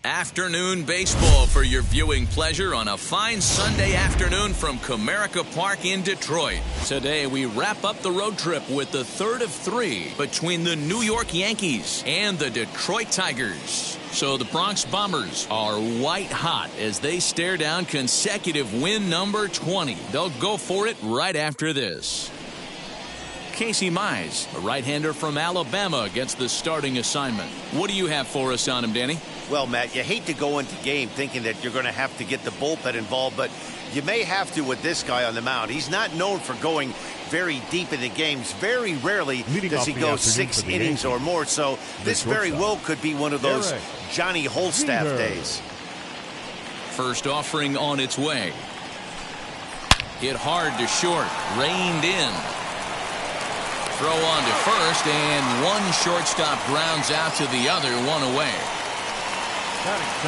Afternoon baseball for your viewing pleasure on a fine Sunday afternoon from Comerica Park in Detroit. Today we wrap up the road trip with the third of three between the New York Yankees and the Detroit Tigers. So the Bronx Bombers are white hot as they stare down consecutive win number 20. They'll go for it right after this. Casey Mize, a right-hander from Alabama, gets the starting assignment. What do you have for us on him, Danny? Well, Matt, you hate to go into game thinking that you're going to have to get the bullpen involved, but you may have to with this guy on the mound. He's not known for going very deep in the games. Very rarely does he go 6 innings or more, so this very well could be one of those Johnny Holstaff days. First offering on its way. Hit hard to short, reined in. Throw on to first, and one shortstop grounds out to the other, one away.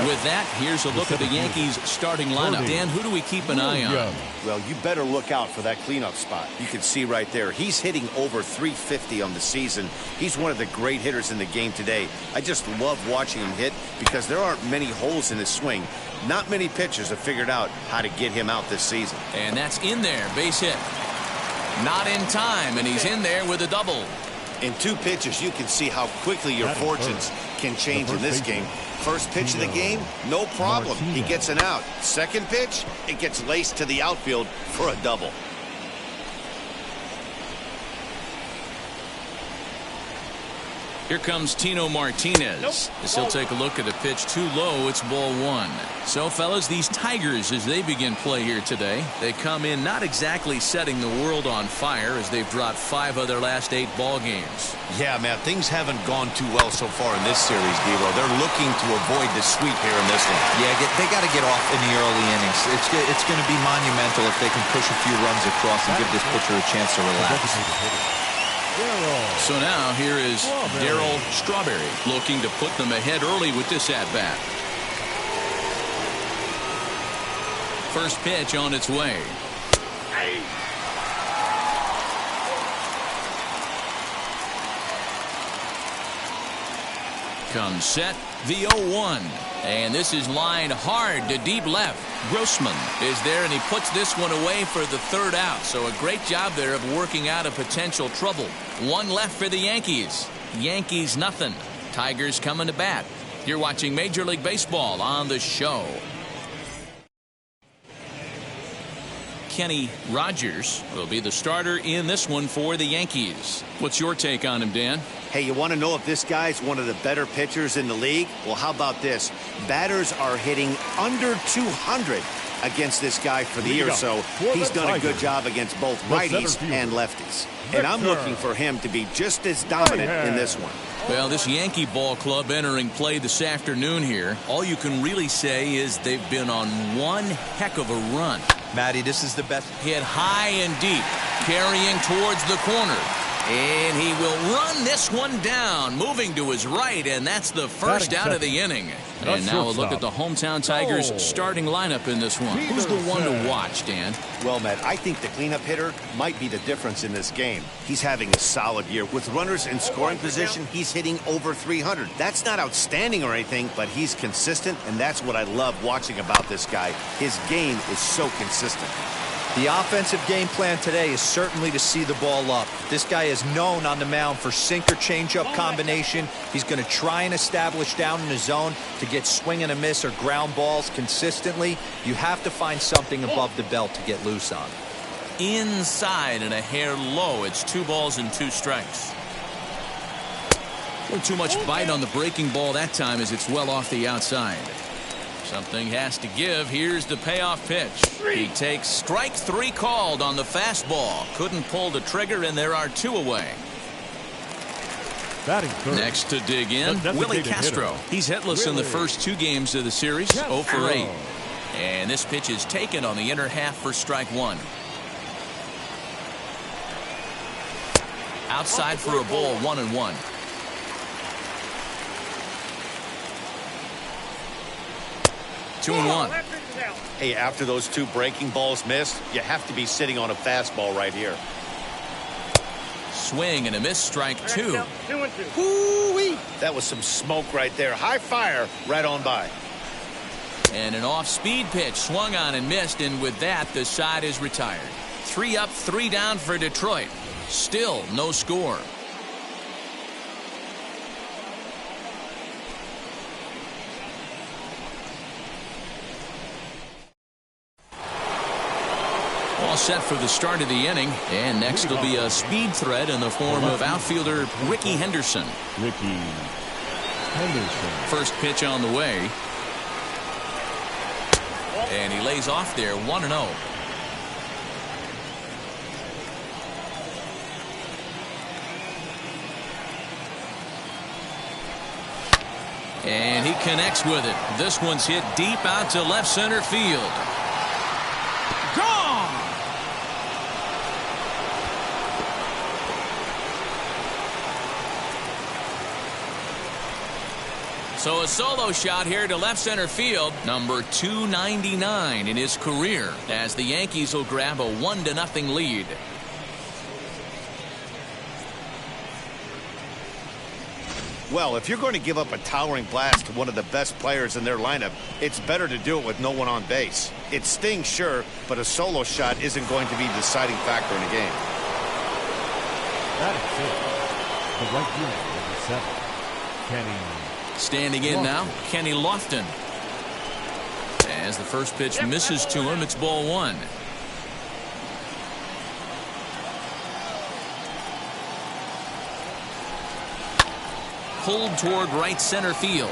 With that, here's a look at the Yankees starting lineup. Dan, who do we keep an eye on? Well, you better look out for that cleanup spot. You can see right there, he's hitting over 350 on the season. He's one of the great hitters in the game today. I just love watching him hit because there aren't many holes in his swing. Not many pitchers have figured out how to get him out this season. And that's in there, base hit. Not in time, and he's in there with a double. In 2 pitches, you can see how quickly your fortunes can change in this game. First pitch of the game, no problem. He gets an out. Second pitch, it gets laced to the outfield for a double. Here comes Tino Martinez. As he'll take a look at a pitch too low, it's ball 1. So, fellas, these Tigers, as they begin play here today, they come in not exactly setting the world on fire as they've dropped 5 of their last 8 ball games. Yeah, man, things haven't gone too well so far in this series, Devo. They're looking to avoid the sweep here in this one. Yeah, they got to get off in the early innings. It's going to be monumental if they can push a few runs across and give this pitcher a chance to relax. So now here is Daryl Strawberry looking to put them ahead early with this at-bat. First pitch on its way. Comes set, the 0-1. And this is lined hard to deep left. Grossman is there, and he puts this one away for the 3rd out. So a great job there of working out a potential trouble. 1 left for the Yankees. Yankees nothing. Tigers coming to bat. You're watching Major League Baseball on the show. Kenny Rogers will be the starter in this one for the Yankees. What's your take on him, Dan? Hey, you want to know if this guy's one of the better pitchers in the league? Well, how about this? Batters are hitting under 200 against this guy for the year, so he's done a good job against both righties and lefties. And I'm looking for him to be just as dominant in this one. Well, this Yankee ball club entering play this afternoon here, all you can really say is they've been on one heck of a run. Matty, this is the best. Hit high and deep, carrying towards the corner. And he will run this one down, moving to his right, and that's the first out of the inning. And now a look at the hometown Tigers starting lineup in this one. Who's the one to watch, Dan? Well, Matt, I think the cleanup hitter might be the difference in this game. He's having a solid year. With runners in scoring position, he's hitting over 300. That's not outstanding or anything, but he's consistent, and that's what I love watching about this guy. His game is so consistent. The offensive game plan today is certainly to see the ball up. This guy is known on the mound for sinker changeup combination. He's going to try and establish down in the zone to get swing and a miss or ground balls consistently. You have to find something above the belt to get loose on. Inside and a hair low. It's 2 balls and 2 strikes. A little too much bite on the breaking ball that time as it's well off the outside. Something has to give. Here's the payoff pitch. He takes strike 3 called on the fastball. Couldn't pull the trigger, and there are 2 away. Next to dig in, Willy Castro. He's hitless in the first 2 games of the series, 0 for 8. And this pitch is taken on the inner half for strike 1. Outside for a ball, 1-1. Two and 1. Hey, after those 2 breaking balls missed, you have to be sitting on a fastball right here. Swing and a miss, strike 2. 2-2. Woo-wee. That was some smoke right there. High fire right on by. And an off-speed pitch swung on and missed, and with that, the side is retired. 3 up, 3 down for Detroit. Still no score. All set for the start of the inning, and next will be a speed threat in the form of outfielder Ricky Henderson. First pitch on the way, and he lays off there, 1-0. And he connects with it. This one's hit deep out to left center field. Gone! So a solo shot here to left center field, number 299 in his career, as the Yankees will grab a 1-0 lead. Well, if you're going to give up a towering blast to one of the best players in their lineup, it's better to do it with no one on base. It stings, sure, but a solo shot isn't going to be the deciding factor in a game. That is it. The right fielder, number 7, Kenny. Standing in now, Kenny Lofton. As the first pitch misses to him, it's ball 1. Pulled toward right center field.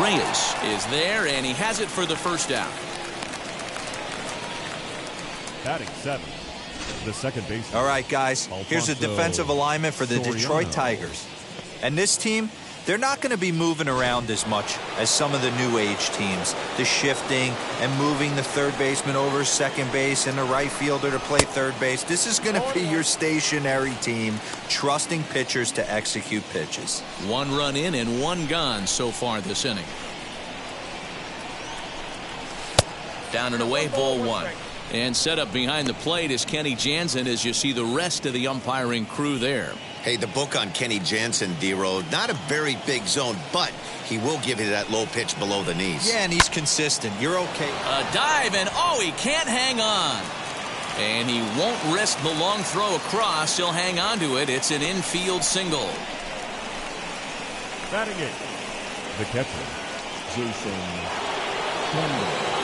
Reyes is there, and he has it for the first out. Batting 7, the second baseman. All right, guys, here's a defensive alignment for the Soriano. Detroit Tigers. And this team, they're not going to be moving around as much as some of the new age teams. The shifting and moving the third baseman over second base and the right fielder to play third base. This is going to be your stationary team, trusting pitchers to execute pitches. 1 run in and 1 gone so far this inning. Down and away, ball 1. And set up behind the plate is Kenny Jansen, as you see the rest of the umpiring crew there. Hey, the book on Kenny Jansen, D-Road, not a very big zone, but he will give you that low pitch below the knees. Yeah, and he's consistent. You're okay. A dive, and oh, he can't hang on. And he won't risk the long throw across. He'll hang on to it. It's an infield single. Batting 8, the catcher, Jason Kendall.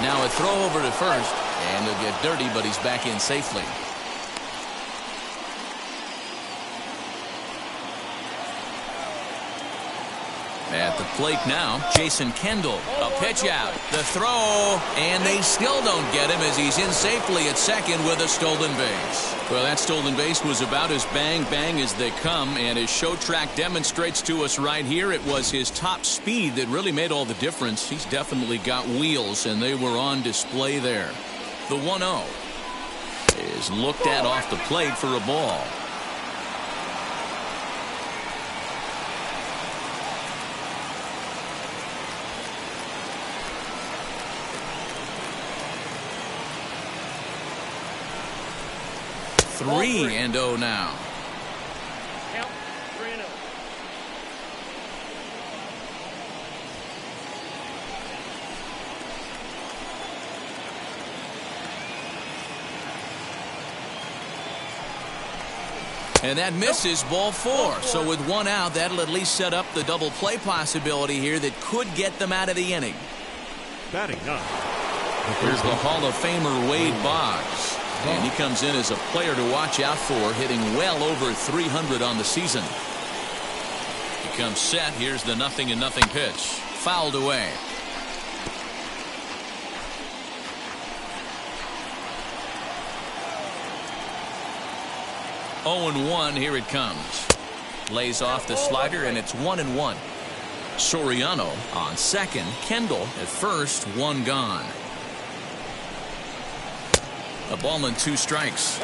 Now a throw over to first, and he'll get dirty, but he's back in safely. At the plate now, Jason Kendall. A pitch out. The throw, and they still don't get him as he's in safely at second with a stolen base. Well, that stolen base was about as bang-bang as they come, and as Show Track demonstrates to us right here, it was his top speed that really made all the difference. He's definitely got wheels, and they were on display there. The 1-0 is looked at off the plate for a ball. Three and 0 now. Count 3-0. And that misses ball 4. So with one out, that'll at least set up the double play possibility here that could get them out of the inning. Batting 9. Here's the Hall of Famer Wade Boggs. And he comes in as a player to watch out for, hitting well over 300 on the season. He comes set. Here's the 0-0 pitch. Fouled away. Oh and 1. Here it comes. Lays off the slider, and it's 1-1. Soriano on second. Kendall at first. One gone. A ball and 2 strikes.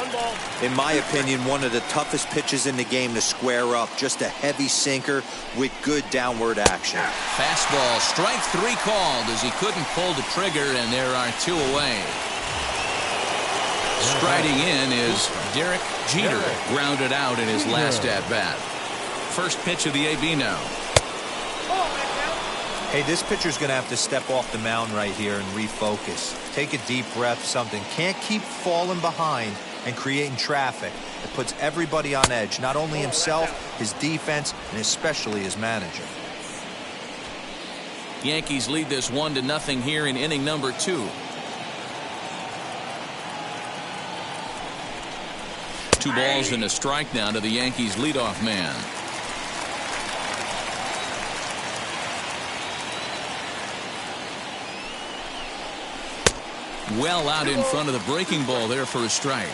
In my opinion, one of the toughest pitches in the game to square up. Just a heavy sinker with good downward action. Fastball, strike 3 called as he couldn't pull the trigger, and there are 2 away. Striding in is Derrick Jeter, grounded out in his last at-bat. First pitch of the AB now. Hey, this pitcher's going to have to step off the mound right here and refocus. Take a deep breath, something. Can't keep falling behind and creating traffic. It puts everybody on edge, not only himself, his defense, and especially his manager. Yankees lead this 1-0 here in inning number 2. 2 balls and a strike now to the Yankees leadoff man. Well out in front of the breaking ball there for a strike.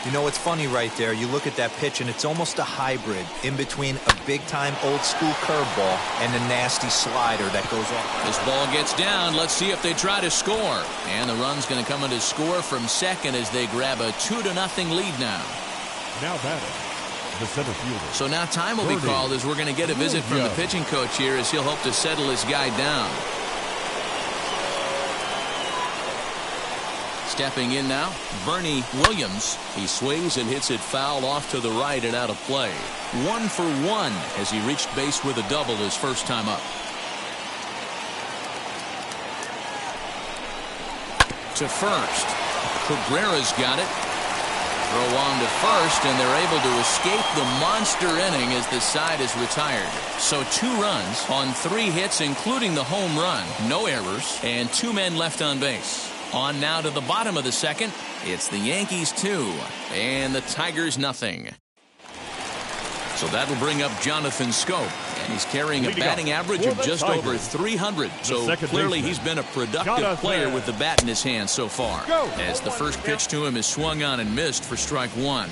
You know, it's funny right there. You look at that pitch, and it's almost a hybrid in between a big-time old-school curveball and a nasty slider that goes off. This ball gets down. Let's see if they try to score. And the run's going to come in to score from second as they grab a 2-0 lead now. Now batting, the center fielder. So now time will be called as we're going to get a visit from the pitching coach here as he'll hope to settle his guy down. Stepping in now, Bernie Williams. He swings and hits it foul off to the right and out of play. 1 for 1 as he reached base with a double his first time up. To first. Cabrera's got it. Throw on to first, and they're able to escape the monster inning as the side is retired. So 2 runs on 3 hits, including the home run. No errors, and 2 men left on base. On now to the bottom of the second. It's the Yankees 2 and the Tigers nothing. So that'll bring up Jonathan Schoop, and he's carrying a batting average of just over 300. So clearly he's been a productive player with the bat in his hand so far. As the first pitch to him is swung on and missed for strike 1.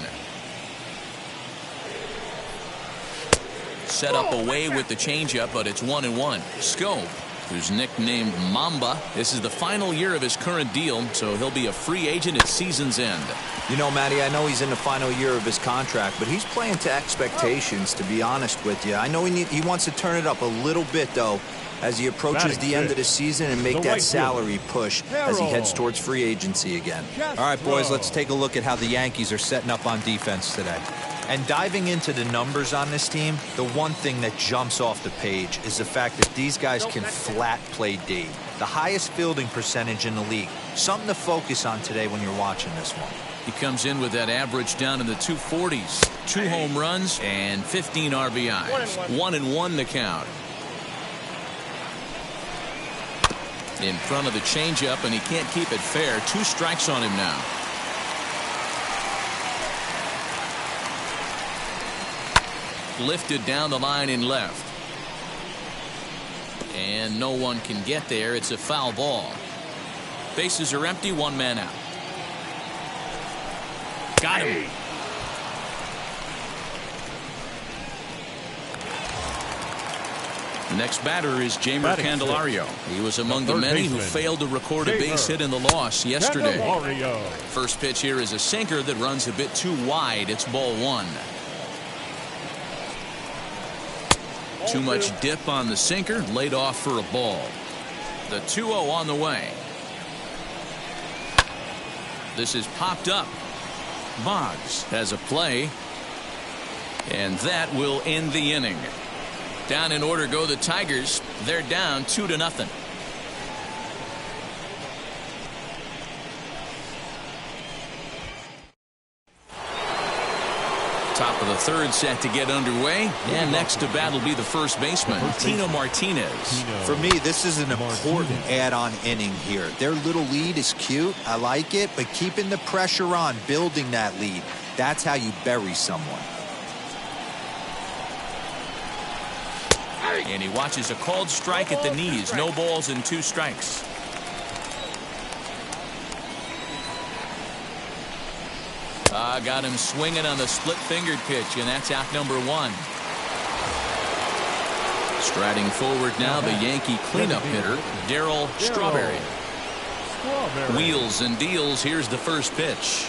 Set up away with the changeup, but it's 1-1. Schoop, who's nicknamed Mamba. This is the final year of his current deal, so he'll be a free agent at season's end. You know, Matty, I know he's in the final year of his contract, but he's playing to expectations, to be honest with you. I know he wants to turn it up a little bit, though, as he approaches the end of the season and make that salary push as he heads towards free agency again. All right, boys, let's take a look at how the Yankees are setting up on defense today. And diving into the numbers on this team, the one thing that jumps off the page is the fact that these guys can flat play D. The highest fielding percentage in the league. Something to focus on today when you're watching this one. He comes in with that average down in the 240s. 2 home runs and 15 RBIs. 1-1 the count. In front of the changeup, and he can't keep it fair. 2 strikes on him now. Lifted down the line in left. And no one can get there. It's a foul ball. Bases are empty. 1 man out. Got him. Next batter is Jamerry Candelario. He was among the many who failed to record a base hit in the loss yesterday. First pitch here is a sinker that runs a bit too wide. It's ball 1. Too much dip on the sinker, laid off for a ball. The 2-0 on the way. This is popped up. Boggs has a play, and that will end the inning. Down in order go the Tigers. They're down 2-0. Top of the third set to get underway. And next to bat will be the first baseman, Tino Martinez. For me, this is an important add-on inning here. Their little lead is cute. I like it. But keeping the pressure on, building that lead, that's how you bury someone. And he watches a called strike at the knees. No balls and 2 strikes. Got him swinging on the split-fingered pitch, and that's out number 1. Striding forward now, the Yankee cleanup hitter, Daryl Strawberry. Wheels and deals. Here's the first pitch.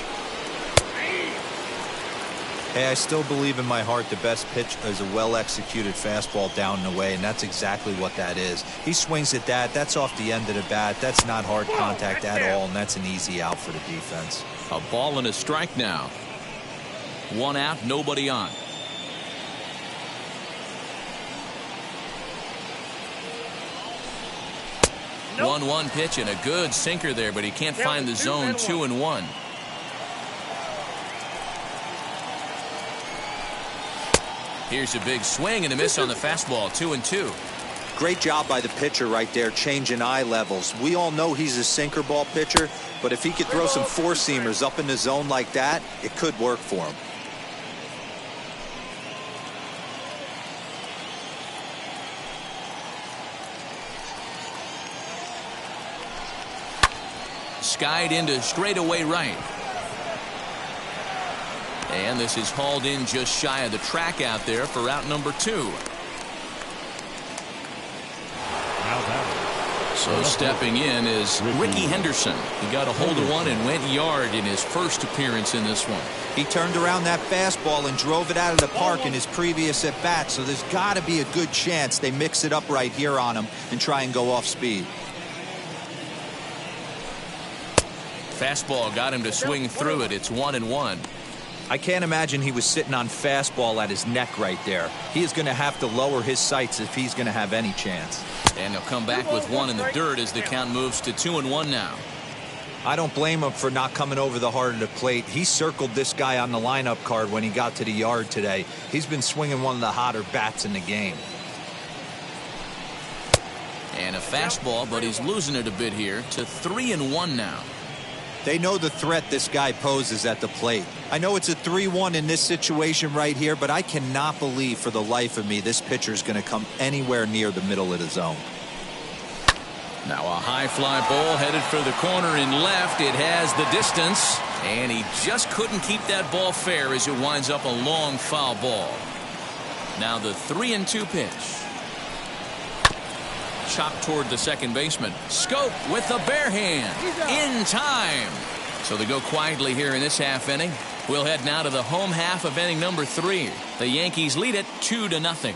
Hey, I still believe in my heart the best pitch is a well-executed fastball down and away, and that's exactly what that is. He swings at that. That's off the end of the bat. That's not hard contact at all, and that's an easy out for the defense. A ball and a strike now. 1 out, nobody on. Nope. 1-1 pitch and a good sinker there, but he can't find the zone. 2-1. Here's a big swing and a miss on the fastball. 2-2. Great job by the pitcher right there, changing eye levels. We all know he's a sinker ball pitcher, but if he could throw some four-seamers up in the zone like that, it could work for him. Skied into straightaway right. And this is hauled in just shy of the track out there for out number 2. So stepping in is Ricky Henderson. He got a hold of one and went yard in his first appearance in this one. He turned around that fastball and drove it out of the park in his previous at-bat, so there's got to be a good chance they mix it up right here on him and try and go off speed. Fastball got him to swing through it. It's 1-1. I can't imagine he was sitting on fastball at his neck right there. He is going to have to lower his sights if he's going to have any chance. And he'll come back with one in the dirt as the count moves to 2-1 now. I don't blame him for not coming over the heart of the plate. He circled this guy on the lineup card when he got to the yard today. He's been swinging one of the hotter bats in the game. And a fastball, but he's losing it a bit here to 3-1 now. They know the threat this guy poses at the plate. I know it's a 3-1 in this situation right here, but I cannot believe for the life of me this pitcher is going to come anywhere near the middle of the zone. Now a high fly ball headed for the corner in left. It has the distance, and he just couldn't keep that ball fair as it winds up a long foul ball. Now the 3-2 pitch. Chopped toward the second baseman. Scope with the bare hand. In time. So they go quietly here in this half inning. We'll head now to the home half of inning number 3. The Yankees lead it 2-0.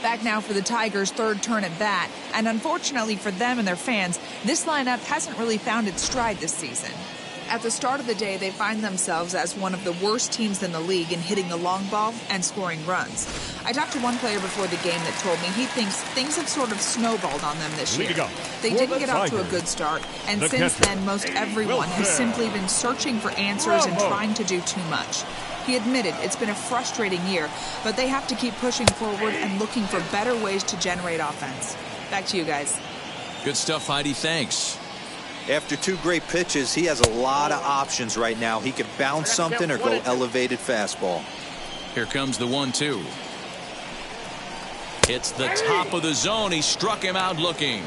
Back now for the Tigers' third turn at bat. And unfortunately for them and their fans, this lineup hasn't really found its stride this season. At the start of the day, they find themselves as one of the worst teams in the league in hitting the long ball and scoring runs. I talked to one player before the game that told me he thinks things have sort of snowballed on them this year. They didn't get off to a good start, and since then, most everyone has simply been searching for answers and trying to do too much. He admitted it's been a frustrating year, but they have to keep pushing forward and looking for better ways to generate offense. Back to you guys. Good stuff, Heidi. Thanks. After 2 great pitches, he has a lot of options right now. He could bounce something or go elevated fastball. Here comes the 1-2. It's the top of the zone. He struck him out looking.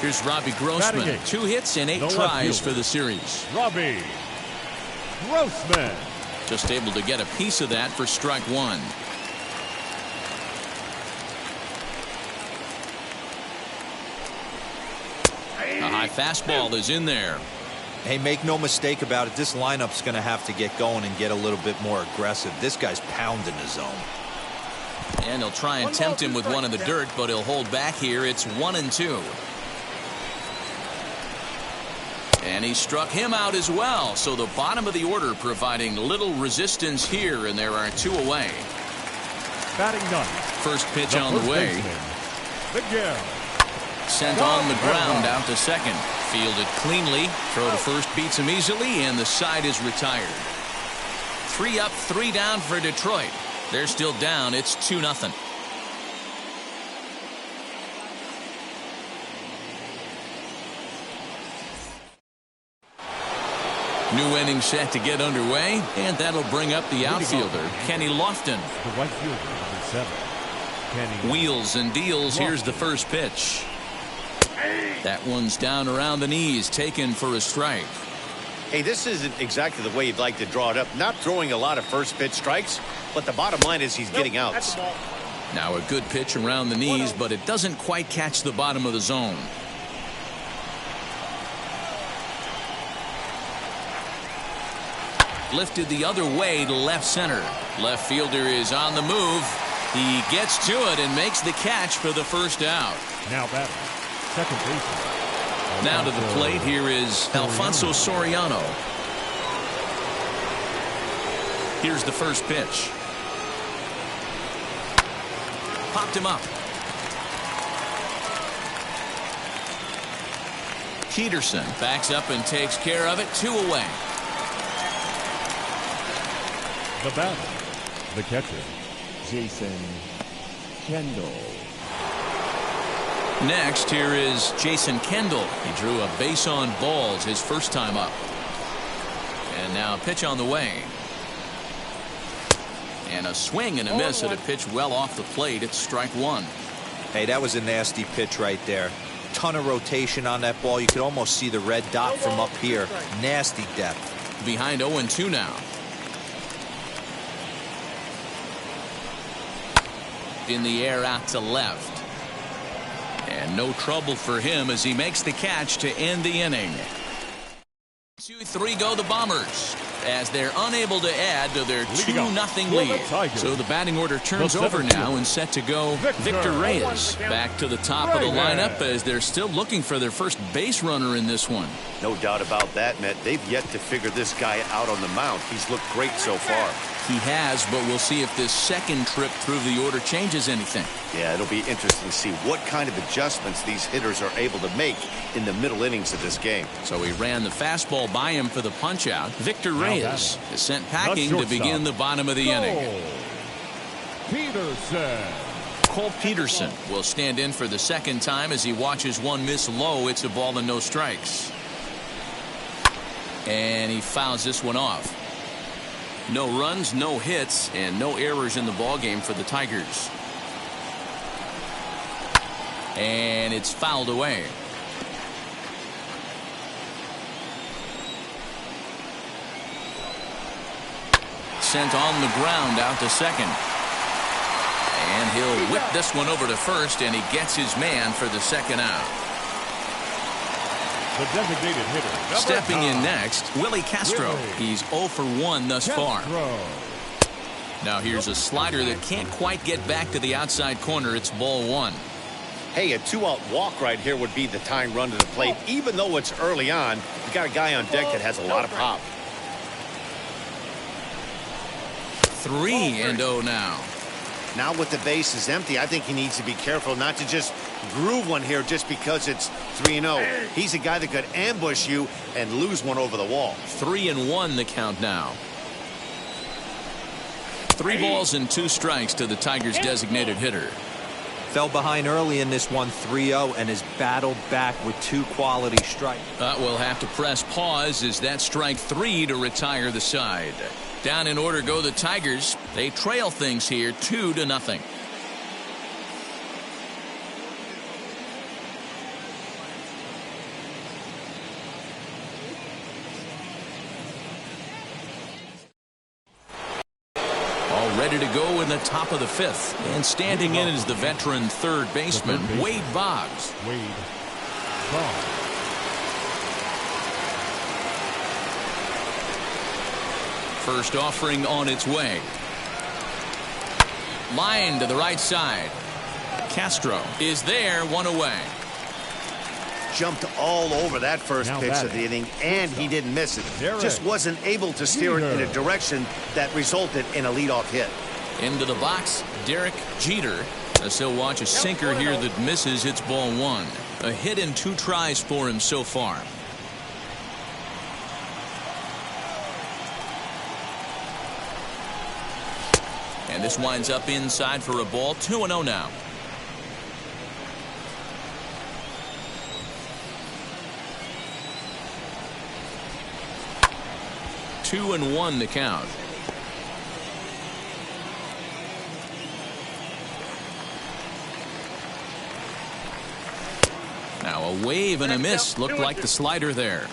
Here's Robbie Grossman. 2 hits and 8 tries for the series. Robbie Grossman. Just able to get a piece of that for strike 1. A high fastball is in there. Hey, make no mistake about it. This lineup's going to have to get going and get a little bit more aggressive. This guy's pounding the zone. And he'll try and tempt him with one in the dirt, but he'll hold back here. It's 1-2. And he struck him out as well. So the bottom of the order providing little resistance here, and there are 2 away. Batting 9th. First pitch on the way. Miguel. Sent on the ground out to second. Fielded cleanly. Throw to first beats him easily, and the side is retired. 3 up, 3 down for Detroit. They're still down. It's 2-0. New inning set to get underway, and that'll bring up the outfielder, Kenny Lofton. The right fielder, number 7. Kenny. Wheels and deals. Here's the first pitch. That one's down around the knees, taken for a strike. Hey, this isn't exactly the way you'd like to draw it up. Not throwing a lot of first pitch strikes, but the bottom line is he's getting outs. Now a good pitch around the knees, but it doesn't quite catch the bottom of the zone. Lifted the other way to left center. Left fielder is on the move. He gets to it and makes the catch for the first out. Now batting, second baseman. Now to the plate, here is Alfonso Soriano. Here's the first pitch. Popped him up. Peterson backs up and takes care of it. 2 away. The batter, the catcher, Jason Kendall. Next, here is Jason Kendall. He drew a base on balls his first time up. And now a pitch on the way. And a swing and a miss at a pitch well off the plate. It's strike 1. Hey, that was a nasty pitch right there. Ton of rotation on that ball. You could almost see the red dot from up here. Nasty depth. Behind 0-2 now. In the air out to left. And no trouble for him as he makes the catch to end the inning. 2-3 go the Bombers as they're unable to add to their 2-0 lead. So the batting order turns over now and set to go Victor Reyes. Back to the top of the lineup as they're still looking for their first base runner in this one. No doubt about that, Matt. They've yet to figure this guy out on the mound. He's looked great so far. He has, but we'll see if this second trip through the order changes anything. Yeah, it'll be interesting to see what kind of adjustments these hitters are able to make in the middle innings of this game. So he ran the fastball by him for the punch-out. Victor Reyes is sent packing to begin the bottom of the inning. Peterson. Cole Peterson will stand in for the second time as he watches one miss low. It's a ball and no strikes. And he fouls this one off. No runs, no hits, and no errors in the ballgame for the Tigers. And it's fouled away. Sent on the ground out to second. And he'll whip this one over to first, and he gets his man for the second out. The designated hitter. Stepping in next, Willy Castro. He's 0 for 1 thus far. Now here's a slider that can't quite get back to the outside corner. It's ball 1. Hey, a 2-out walk right here would be the tying run to the plate. Even though it's early on, you got a guy on deck that has a lot of pop. 3-0 now. Now with the bases empty, I think he needs to be careful not to just groove one here just because it's 3-0. He's a guy that could ambush you and lose one over the wall. 3-1 the count now. 3 balls and 2 strikes to the Tigers' designated hitter. Fell behind early in this one 3-0 and has battled back with 2 quality strikes. We'll have to press pause as that strike 3 to retire the side. Down in order go the Tigers. They trail things here 2-0. All ready to go in the top of the 5th. And standing in is the veteran third baseman, Wade Boggs. Wade Boggs. First offering on its way. Line to the right side. Castro is there, 1 away. Jumped all over that first pitch of the inning, and he didn't miss it. Just wasn't able to steer it in a direction that resulted in a leadoff hit. Into the box, Derrick Jeter. As he'll watch a sinker here that misses. It's ball 1. A hit in 2 tries for him so far. And this winds up inside for a ball. 2-0 now. Two and 1 the count. Now a wave and a miss. Looked like the slider there.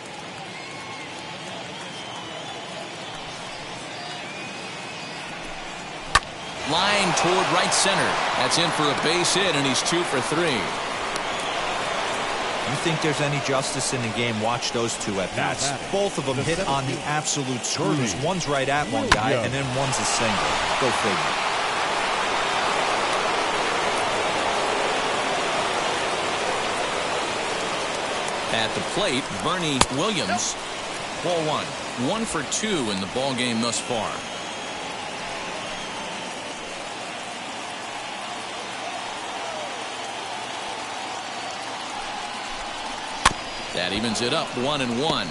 Line toward right center. That's in for a base hit, and he's 2 for 3. You think there's any justice in the game? Watch those two at bats. Both of them hit on the absolute screws. One's right at one guy, and then one's a single. Go figure. At the plate, Bernie Williams. Ball 1. 1 for 2 in the ball game thus far. That evens it up 1 and 1.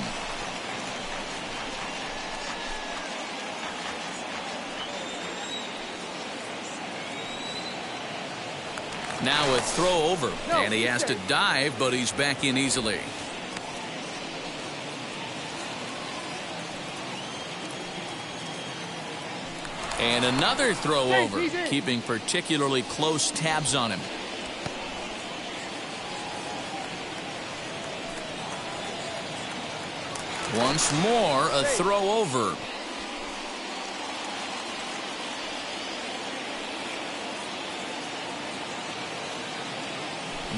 Now a throw over, and he has to dive, but he's back in easily. And another throw over, keeping particularly close tabs on him. Once more, a throw over.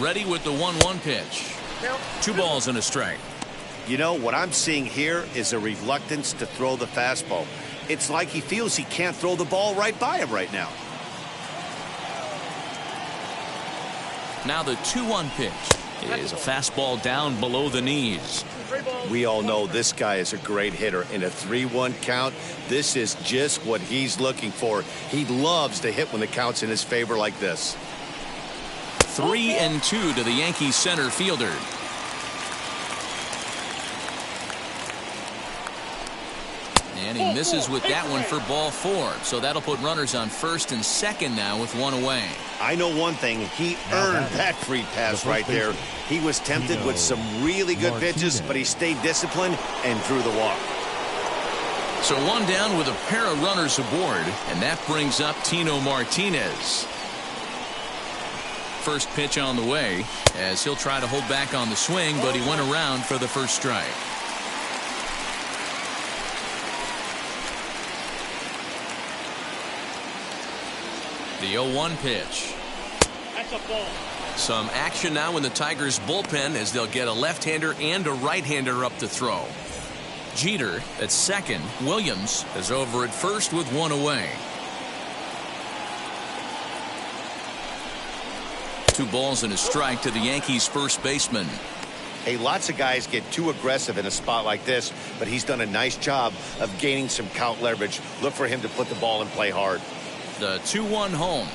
Ready with the 1-1 pitch. 2 balls and a strike. You know, what I'm seeing here is a reluctance to throw the fastball. It's like he feels he can't throw the ball right by him right now. Now the 2-1 pitch is a fastball down below the knees. We all know this guy is a great hitter. In a 3-1 count, this is just what he's looking for. He loves to hit when the count's in his favor like this. 3-2 to the Yankees center fielder. And he misses with that one for ball 4. So that'll put runners on first and second now with 1 away. I know one thing. He earned that free pass right there. He was tempted with some really good pitches, but he stayed disciplined and drew the walk. So 1 down with a pair of runners aboard, and that brings up Tino Martinez. First pitch on the way, as he'll try to hold back on the swing, but he went around for the first strike. The 0-1 pitch. That's a ball. Some action now in the Tigers bullpen as they'll get a left-hander and a right-hander up to throw. Jeter at second. Williams is over at first with 1 away. 2 balls and a strike to the Yankees first baseman. Hey, lots of guys get too aggressive in a spot like this, but he's done a nice job of gaining some count leverage. Look for him to put the ball in play hard. The 2-1 home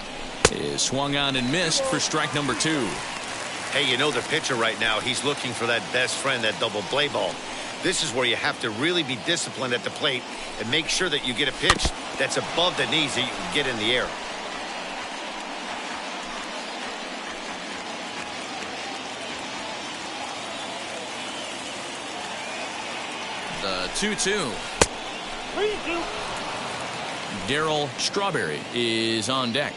is swung on and missed for strike number 2. Hey, you know the pitcher right now, he's looking for that best friend, that double play ball. This is where you have to really be disciplined at the plate and make sure that you get a pitch that's above the knees that you can get in the air. The 2-2. Daryl Strawberry is on deck.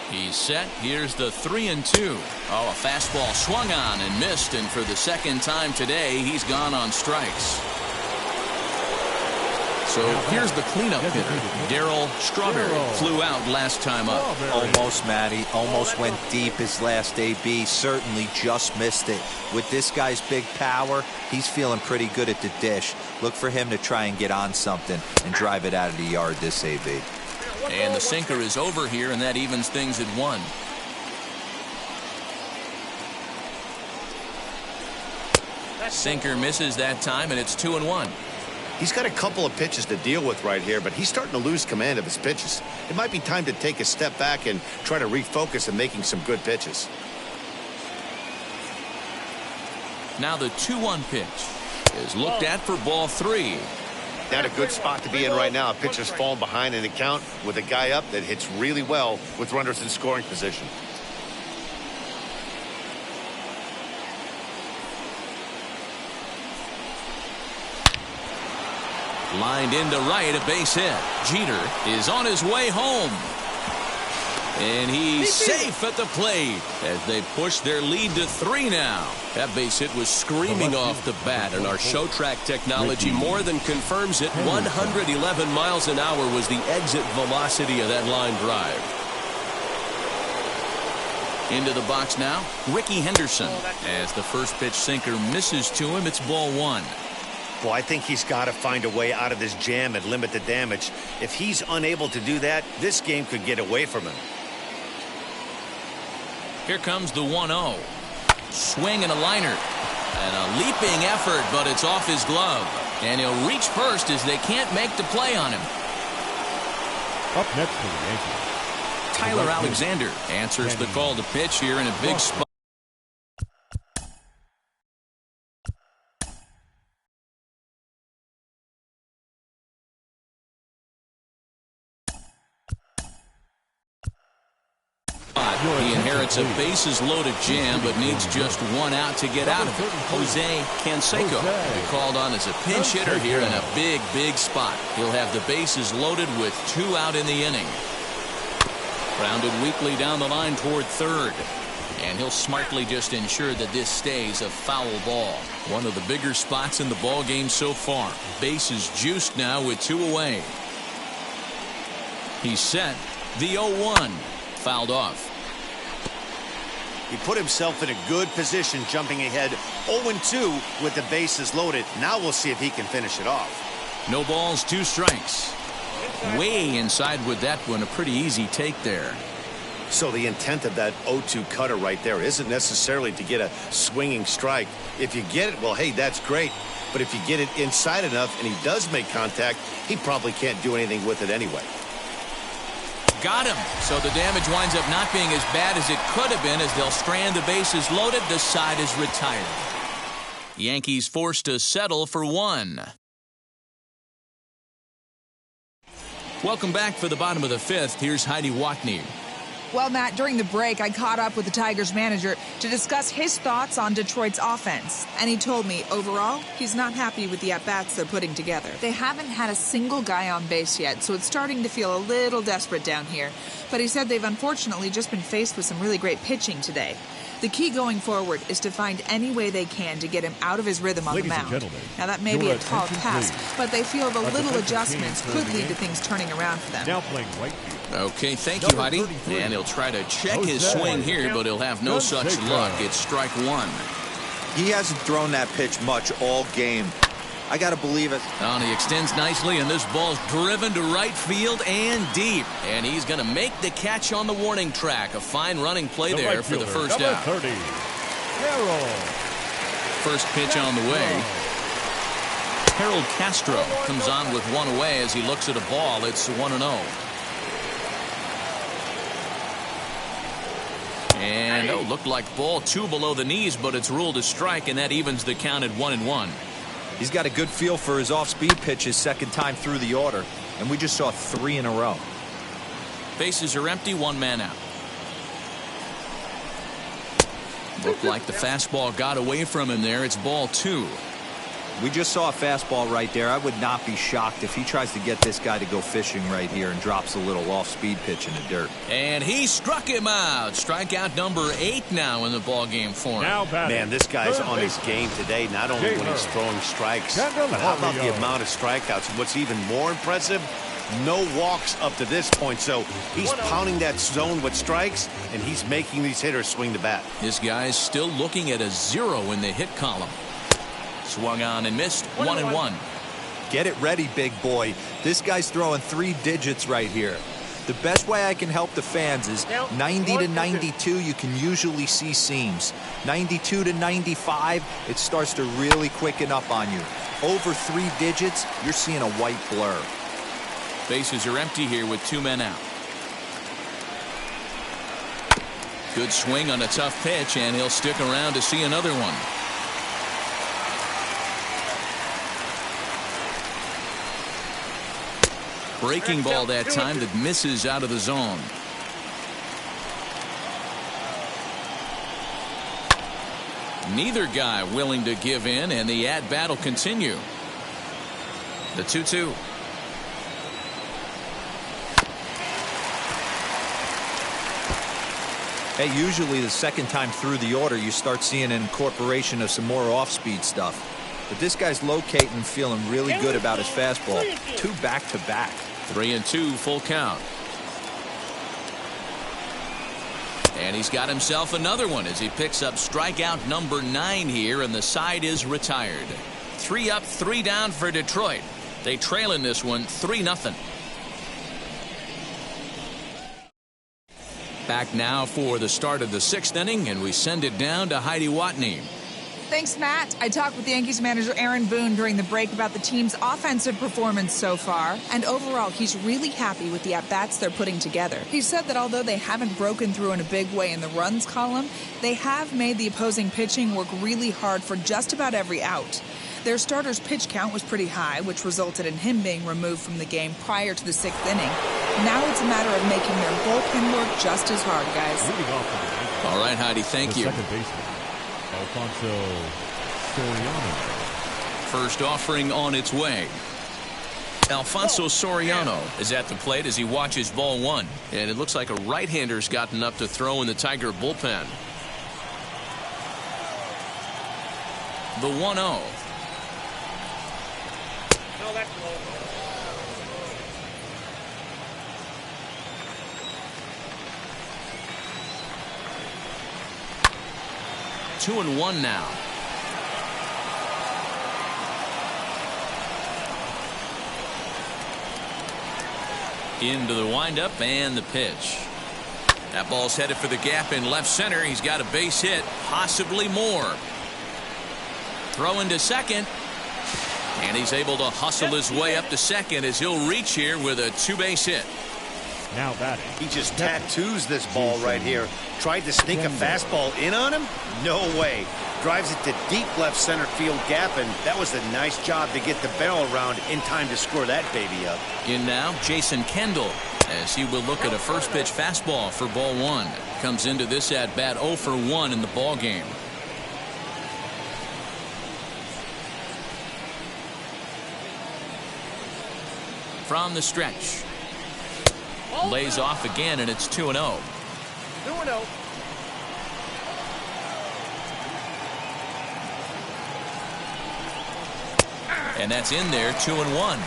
He's set. Here's the 3-2. Oh, a fastball swung on and missed, and for the second time today, he's gone on strikes. So here's the cleanup hitter. Daryl Strawberry flew out last time up. Almost, Matty. Almost went deep his last AB. Certainly just missed it. With this guy's big power, he's feeling pretty good at the dish. Look for him to try and get on something and drive it out of the yard this AB. And the sinker is over here, and that evens things at 1. Sinker misses that time, and it's 2-1. He's got a couple of pitches to deal with right here, but he's starting to lose command of his pitches. It might be time to take a step back and try to refocus on making some good pitches. Now the 2-1 pitch is looked at for ball 3. Not a good spot to be in right now. A pitcher's falling behind in the count with a guy up that hits really well with runners in scoring position. Lined into right, a base hit. Jeter is on his way home. And he's safe at the plate as they push their lead to 3 now. That base hit was screaming off the bat, and our show track technology more than confirms it. 111 miles an hour was the exit velocity of that line drive. Into the box now, Ricky Henderson. As the first pitch sinker misses to him, it's ball 1. Well, I think he's got to find a way out of this jam and limit the damage. If he's unable to do that, this game could get away from him. Here comes the 1-0. Swing and a liner. And a leaping effort, but it's off his glove. And he'll reach first as they can't make the play on him. Up next for the Yankees, Tyler Alexander answers the call to pitch here in a big spot. He inherits a bases-loaded jam, but needs just 1 out to get out of it. Jose Canseco will be called on as a pinch hitter here in a big, big spot. He'll have the bases loaded with 2 out in the inning. Grounded weakly down the line toward third. And he'll smartly just ensure that this stays a foul ball. One of the bigger spots in the ball game so far. Bases juiced now with 2 away. He's set. The 0-1. Fouled off. He put himself in a good position jumping ahead 0-2 with the bases loaded. Now we'll see if he can finish it off. No balls, 2 strikes. Way inside with that one. A pretty easy take there. So the intent of that 0-2 cutter right there isn't necessarily to get a swinging strike. If you get it, well, hey, that's great. But if you get it inside enough and he does make contact, he probably can't do anything with it anyway. Got him. So the damage winds up not being as bad as it could have been as they'll strand the bases loaded. The side is retired. Yankees forced to settle for 1. Welcome back for the bottom of the 5th. Here's Heidi Watney. Well, Matt, during the break, I caught up with the Tigers manager to discuss his thoughts on Detroit's offense. And he told me, overall, he's not happy with the at-bats they're putting together. They haven't had a single guy on base yet, so it's starting to feel a little desperate down here. But he said they've unfortunately just been faced with some really great pitching today. The key going forward is to find any way they can to get him out of his rhythm on the mound. Now, that may be a tall task, but they feel the little adjustments could lead to things turning around for them. now playing right field. Okay, thank you, Heidi. And he'll try to check his swing here, but he'll have no such luck. It's strike 1. He hasn't thrown that pitch much all game. I got to believe it. Oh, he extends nicely, and this ball's driven to right field and deep. And he's going to make the catch on the warning track. A fine running play there for the first out. 30, First pitch on the way. Willy Castro comes on with 1 away as he looks at a ball. It's 1-0. And, looked like ball 2 below the knees, but it's ruled a strike, and that evens the count at 1-1. He's got a good feel for his off-speed pitches second time through the order, and we just saw 3 in a row. Bases are empty, 1 man out. Looked like the fastball got away from him there. It's ball 2. We just saw a fastball right there. I would not be shocked if he tries to get this guy to go fishing right here and drops a little off-speed pitch in the dirt. And he struck him out. Strikeout number 8 now in the ballgame for him. Man, this guy's on his game today, not only when he's throwing strikes, but how about the amount of strikeouts? And what's even more impressive, no walks up to this point. So he's pounding that zone with strikes, and he's making these hitters swing the bat. This guy's still looking at a 0 in the hit column. Swung on and missed. 1-1. Get it ready, big boy. This guy's throwing 3 digits right here. The best way I can help the fans is 90 to 92, you can usually see seams. 92 to 95, it starts to really quicken up on you. Over 3 digits, you're seeing a white blur. Bases are empty here with 2 men out. Good swing on a tough pitch, and he'll stick around to see another one. Breaking ball that time that misses out of the zone. Neither guy willing to give in, and the at-bat will continue. The 2-2. Hey, usually the second time through the order, you start seeing an incorporation of some more off-speed stuff. But this guy's locating and feeling really good about his fastball. 2 back-to-back. 3-2, full count. And he's got himself another one as he picks up strikeout number 9 here, and the side is retired. 3 up, 3 down for Detroit. They trail in this one 3-0. Back now for the start of the 6th inning, and we send it down to Heidi Watney. Thanks, Matt. I talked with Yankees manager Aaron Boone during the break about the team's offensive performance so far, and overall, he's really happy with the at-bats they're putting together. He said that although they haven't broken through in a big way in the runs column, they have made the opposing pitching work really hard for just about every out. Their starter's pitch count was pretty high, which resulted in him being removed from the game prior to the 6th inning. Now it's a matter of making their bullpen work just as hard, guys. All right, Heidi, thank you. Second baseman, Alfonso Soriano. First offering on its way. Alfonso Soriano is at the plate as he watches ball 1. And it looks like a right-hander's gotten up to throw in the Tiger bullpen. The 1-0. 2-1 now. Into the windup and the pitch. That ball's headed for the gap in left center. He's got a base hit, possibly more. Throw into second. And he's able to hustle his way up to second as he'll reach here with a 2-base hit. Now batting. He just tattoos this ball right here. Tried to sneak a fastball in on him? No way. Drives it to deep left center field gap, and that was a nice job to get the barrel around in time to score that baby up. In now, Jason Kendall, as he will look at a first pitch fastball for ball 1. Comes into this at bat 0 for 1 in the ball game. From the stretch. Lays off again, and it's 2-0. 2-0. And that's in there, 2-1.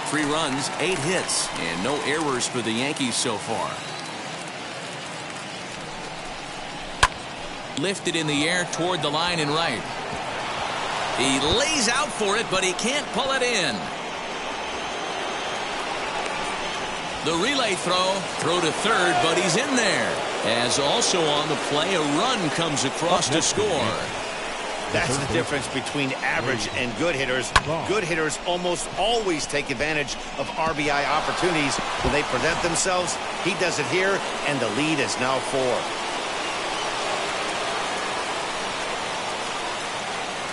3 runs, 8 hits, and no errors for the Yankees so far. Lifted in the air toward the line and right. He lays out for it, but he can't pull it in. The relay throw to third, but he's in there. As also on the play, a run comes across to score. That's the difference between average and good hitters. Good hitters almost always take advantage of RBI opportunities when they present themselves. He does it here, and the lead is now 4.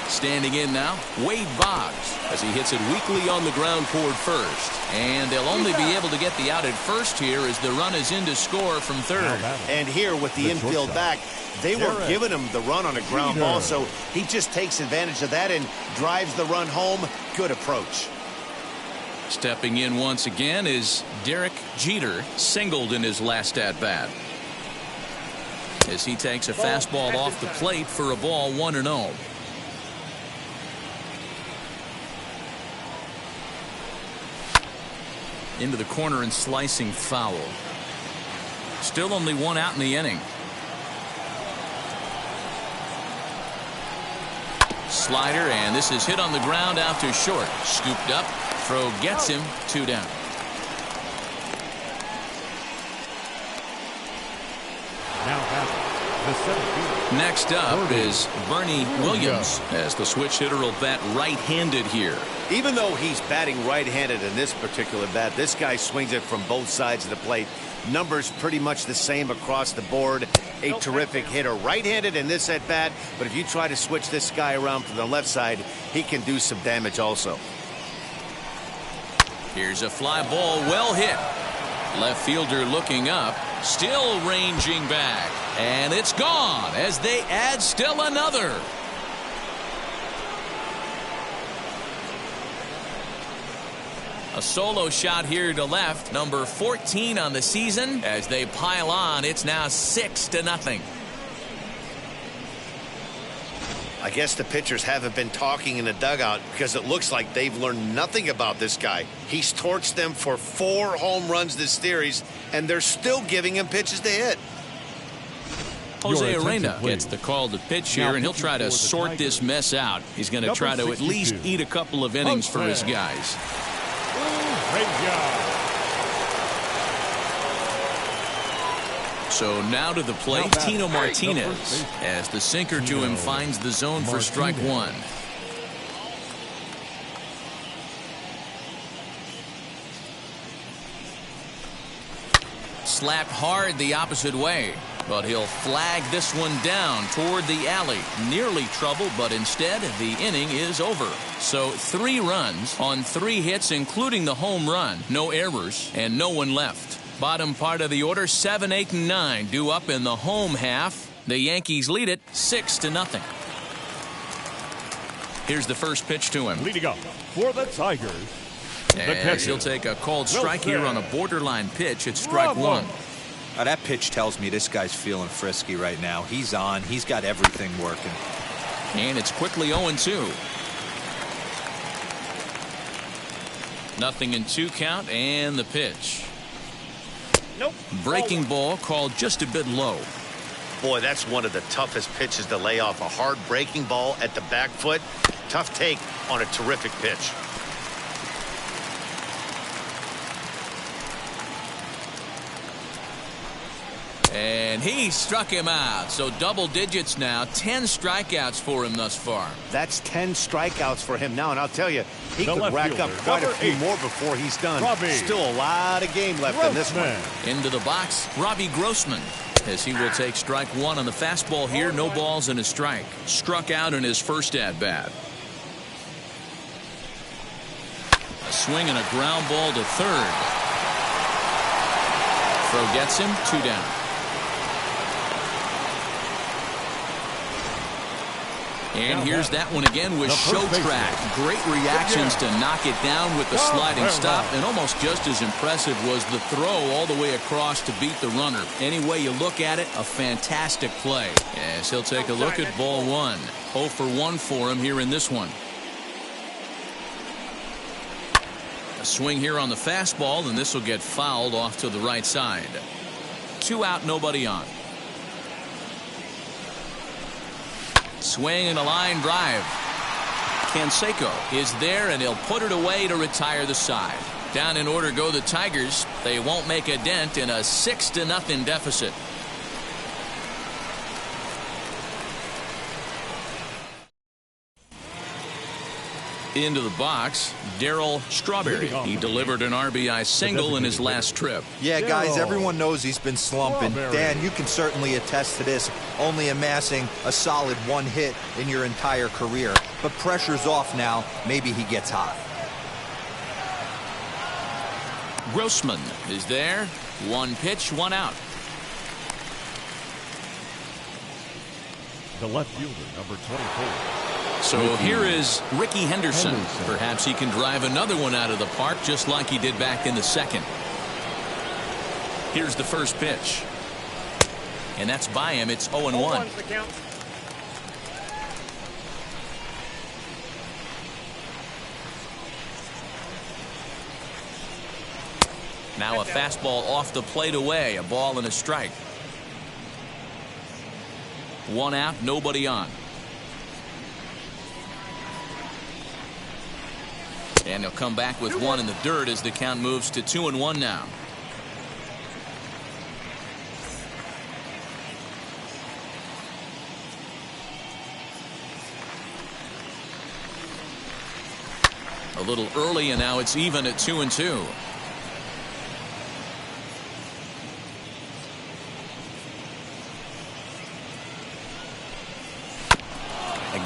Standing in now, Wade Boggs, as he hits it weakly on the ground toward first. And they'll only be able to get the out at first here as the run is in to score from third. And here with the infield back, they were giving him the run on a ground ball, so he just takes advantage of that and drives the run home. Good approach. Stepping in once again is Derrick Jeter, singled in his last at-bat. As he takes a fastball off the plate for a ball 1-0. Into the corner and slicing foul. Still only 1 out in the inning. Slider, and this is hit on the ground out to short. Scooped up. Throw gets him. 2 down. the center field. Next up is Bernie Williams, as the switch hitter will bat right-handed here. Even though he's batting right-handed in this particular bat, this guy swings it from both sides of the plate. Numbers pretty much the same across the board. A terrific hitter right-handed in this at bat, but if you try to switch this guy around from the left side, he can do some damage also. Here's a fly ball, well hit. Left fielder looking up, still ranging back, and it's gone as they add still another. A solo shot here to left, number 14 on the season. As they pile on, it's now 6-0. I guess the pitchers haven't been talking in the dugout because it looks like they've learned nothing about this guy. He's torched them for 4 home runs this series, and they're still giving him pitches to hit. Jose Arena gets the call to pitch here, and he'll try to sort this mess out. He's going to try to at least eat a couple of innings for his guys. Great job. So now to the plate, Tino Martinez, as the sinker to him finds the zone for strike one. Slapped hard the opposite way, but he'll flag this one down toward the alley. Nearly trouble, but instead the inning is over. So 3 runs on 3 hits, including the home run. No errors and no one left. Bottom part of the order, 7, 8, and 9 due up in the home half. The Yankees lead it 6-0. Here's the first pitch to him. Leading up for the Tigers, as he'll take a called strike here on a borderline pitch at strike one. Now that pitch tells me this guy's feeling frisky right now. He's on. He's got everything working. And it's quickly 0-2. 0-2 count, and the pitch. Nope. Breaking ball called just a bit low. Boy, that's one of the toughest pitches to lay off. A hard breaking ball at the back foot. Tough take on a terrific pitch. And he struck him out. So double digits now. 10 strikeouts for him thus far. That's 10 strikeouts for him now. And I'll tell you, he The could left rack up fielder, quite a number few 8, more before he's done. Robbie Still a lot of game left in this one. Into the box, Robbie Grossman, as he will take strike one on the fastball here. No balls and a strike. Struck out in his first at-bat. A swing and a ground ball to third. Throw gets him, 2 down. And here's that one again with Show Track. Great reactions to knock it down with the sliding stop. And almost just as impressive was the throw all the way across to beat the runner. Any way you look at it, a fantastic play. As he'll take a look at ball one. 0 for 1 for him here in this one. A swing here on the fastball, and this will get fouled off to the right side. 2 out, nobody on. Swing and a line drive. Canseco is there, and he'll put it away to retire the side. Down in order go the Tigers. They won't make a dent in a 6-0 deficit. Into the box, Daryl Strawberry. He delivered an RBI single in his last trip. Yeah, guys, everyone knows he's been slumping. Dan, you can certainly attest to this, only amassing a solid 1 hit in your entire career. But pressure's off now. Maybe he gets hot. Grossman is there. 1 pitch, 1 out. The left fielder, number 24. So here is Ricky Henderson. Perhaps he can drive another one out of the park just like he did back in the second. Here's the first pitch. And that's by him. It's 0-1. Now a fastball off the plate away. A ball and a strike. 1 out, nobody on. And he'll come back with 1 in the dirt as the count moves to 2-1 now. A little early, and now it's even at 2-2.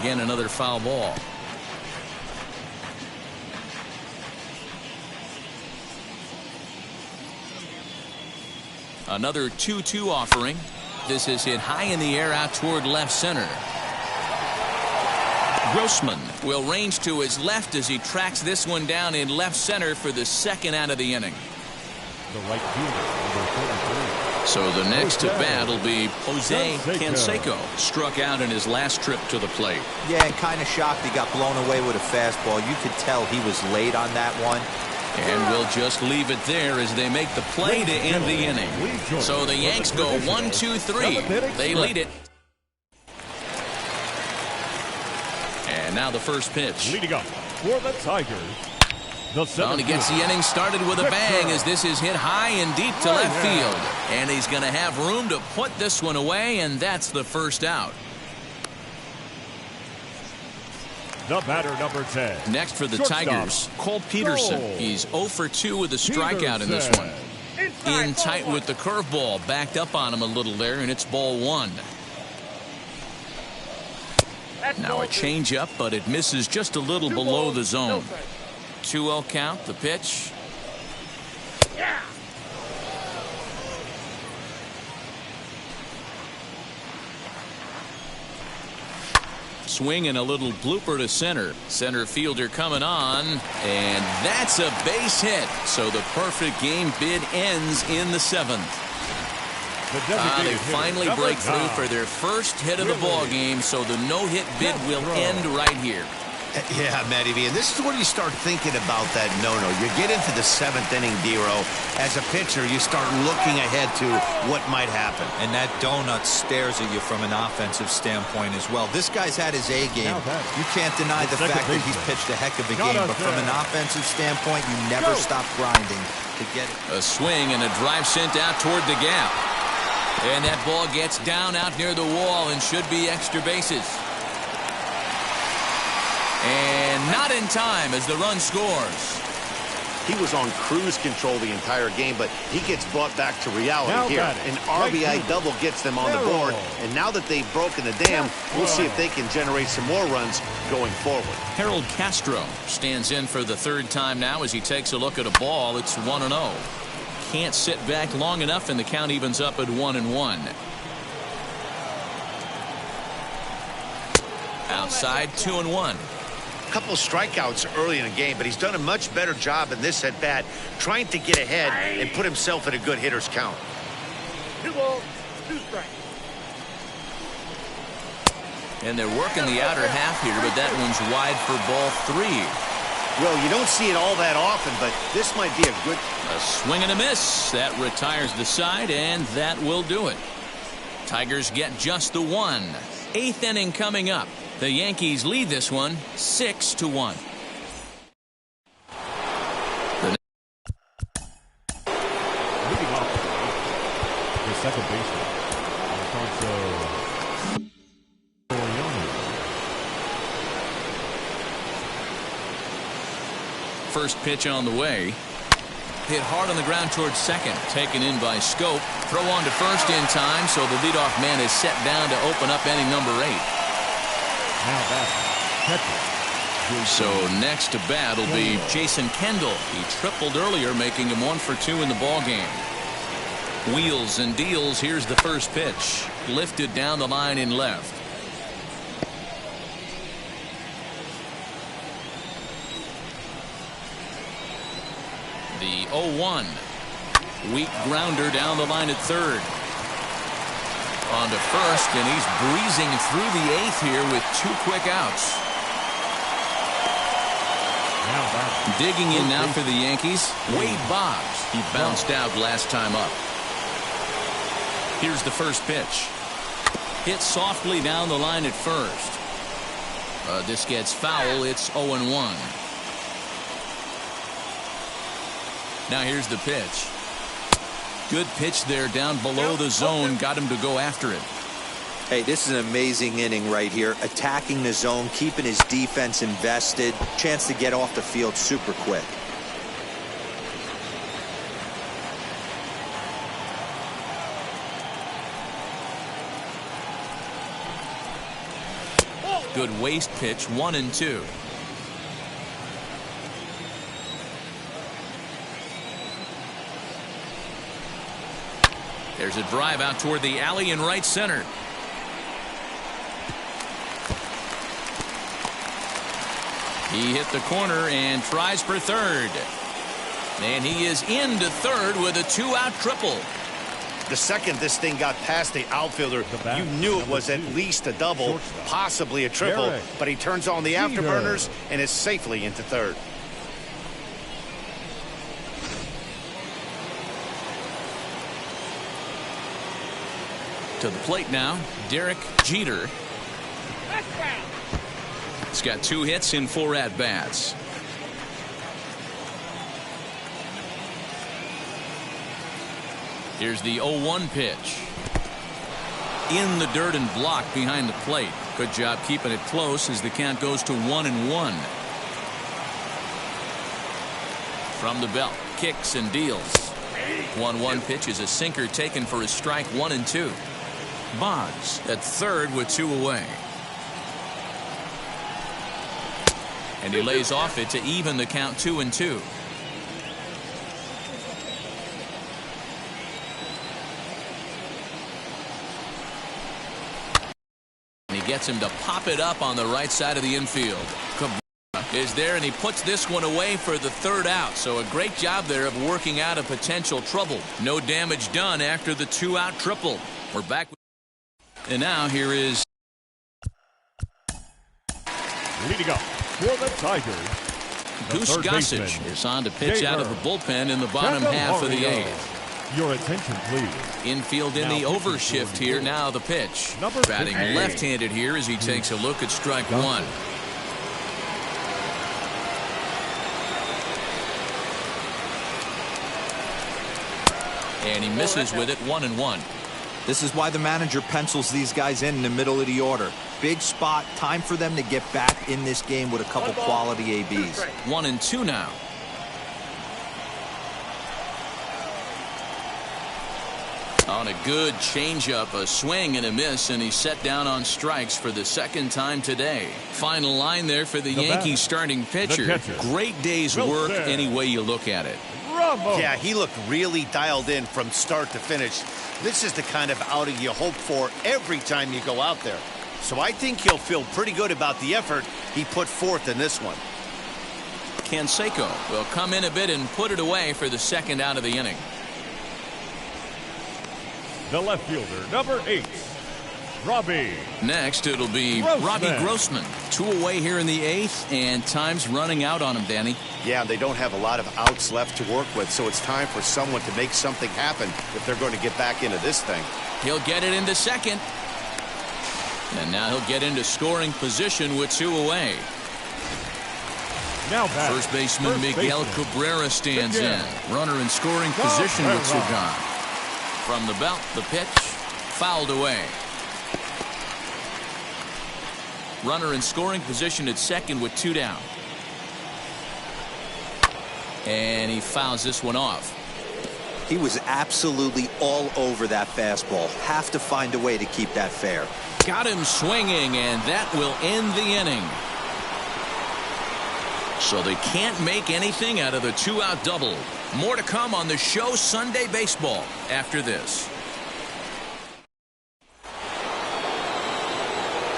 Again, another foul ball. Another 2-2 offering. This is hit high in the air out toward left center. Grossman will range to his left as he tracks this one down in left center for the second out of the inning. The right fielder, number 43. So the next to bat will be Jose Canseco. Struck out in his last trip to the plate. Yeah, and kind of shocked he got blown away with a fastball. You could tell he was late on that one. And we'll just leave it there as they make the play to end the inning. So the Yanks go 1-2-3. They lead it. And now the first pitch. Leading up for the Tigers. He gets the inning started with a bang as this is hit high and deep to left field. And he's going to have room to put this one away, and that's the first out. The batter, number 10. Next for the Tigers, Cole Peterson. He's 0 for 2 with a strikeout in this one. In tight with the curveball. Backed up on him a little there, and it's ball 1. Now a changeup, but it misses just a little below the zone. 2-0 count, the pitch. Swing and a little blooper to center. Center fielder coming on, and that's a base hit. So the perfect game bid ends in the 7th. They finally break through for their first hit of the ball game, so the no-hit bid will end right here. Yeah, Matty V, and this is where you start thinking about that no-no. You get into the 7th inning, D-Row. As a pitcher, you start looking ahead to what might happen. And that donut stares at you from an offensive standpoint as well. This guy's had his A game. You can't deny the fact that he's pitched a heck of a game, but from an offensive standpoint, you never stop grinding to get it. A swing and a drive sent out toward the gap. And that ball gets down out near the wall and should be extra bases. And not in time as the run scores. He was on cruise control the entire game, but he gets brought back to reality here. An RBI double gets them on the board, and now that they've broken the dam, we'll see if they can generate some more runs going forward. Harold Castro stands in for the third time now as he takes a look at a ball. It's 1-0. Can't sit back long enough, and the count evens up at 1-1. Outside, 2-1. Couple strikeouts early in the game, but he's done a much better job in this at bat, trying to get ahead and put himself in a good hitter's count. 2 balls, 2 strikes. And they're working the outer half here, but that one's wide for ball 3. Well, you don't see it all that often, but this might be a good... A swing and a miss. That retires the side, and that will do it. Tigers get just the 1. 8th inning coming up. The Yankees lead this one 6-1. Leading off the second baseman, Alfonso Soriano. First pitch on the way. Hit hard on the ground towards second. Taken in by Scope. Throw on to first in time, so the leadoff man is set down to open up inning number 8. Now batting, so next to bat will be Jason Kendall. He tripled earlier, making him 1 for 2 in the ball game. Wheels and deals. Here's the first pitch. Lifted down the line in left. The 0-1. Weak grounder down the line at third. On to first, and he's breezing through the 8th here with 2 quick outs. Digging in now for the Yankees, Wade Boggs. He bounced out last time up. Here's the first pitch. Hit softly down the line at first. This gets foul. It's 0-1. Now here's the pitch. Good pitch there down below the zone. Got him to go after it. Hey, this is an amazing inning right here. Attacking the zone, keeping his defense invested. Chance to get off the field super quick. Good waste pitch, 1-2. There's a drive out toward the alley in right center. He hit the corner and tries for third. And he is into third with a 2-out triple. The second this thing got past the outfielder, you knew it was at least a double, possibly a triple, but he turns on the afterburners and is safely into third. To the plate now, Derrick Jeter. He's got 2 hits in 4 at-bats. Here's the 0-1 pitch. In the dirt and blocked behind the plate. Good job keeping it close as the count goes to 1-1. From the belt, kicks and deals. 1-1 pitch is a sinker taken for a strike, 1-2. Boggs at third with 2 away. And he lays off it to even the count, 2-2. Gets him to pop it up on the right side of the infield. Cabrera is there, and he puts this one away for the 3rd out. So a great job there of working out a potential trouble. No damage done after the 2-out triple. We're back. And now here is leading up for the Tigers. Goose Gossage is on to pitch out of the bullpen in the bottom half of the 8th. Your attention, please. Infield in the overshift here. Now the pitch. Batting left-handed here as he takes a look at strike 1. And he misses with it, 1-1. This is why the manager pencils these guys in the middle of the order. Big spot. Time for them to get back in this game with a couple quality ABs. 1-2 now. On a good changeup, a swing and a miss, and he's set down on strikes for the 2nd time today. Final line there for the Yankees starting pitcher. Great day's work any way you look at it. Yeah, he looked really dialed in from start to finish. This is the kind of outing you hope for every time you go out there. So I think he'll feel pretty good about the effort he put forth in this one. Canseco will come in a bit and put it away for the 2nd out of the inning. The left fielder, number 8, Robbie. Next, it'll be Robbie Grossman. 2 away here in the 8th, and time's running out on him, Danny. Yeah, they don't have a lot of outs left to work with, so it's time for someone to make something happen if they're going to get back into this thing. He'll get it into second. And now he'll get into scoring position with 2 away. Now First baseman Miguel Cabrera stands in. Runner in scoring position with 2 gone. From the belt, the pitch, fouled away. Runner in scoring position at second with 2 down. And he fouls this one off. He was absolutely all over that fastball. Have to find a way to keep that fair. Got him swinging, and that will end the inning. So they can't make anything out of the 2-out double. More to come on the show Sunday Baseball after this.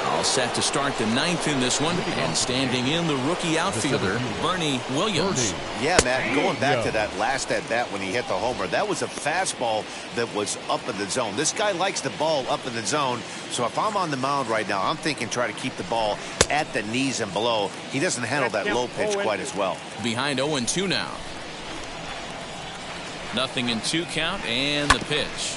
All set to start the 9th in this one, and standing in the rookie outfielder, Bernie Williams. Yeah, Matt, going back to that last at-bat when he hit the homer, that was a fastball that was up in the zone. This guy likes the ball up in the zone, so if I'm on the mound right now, I'm thinking try to keep the ball at the knees and below. He doesn't handle that low pitch quite as well. Behind 0-2 now. 0-2 count, and the pitch.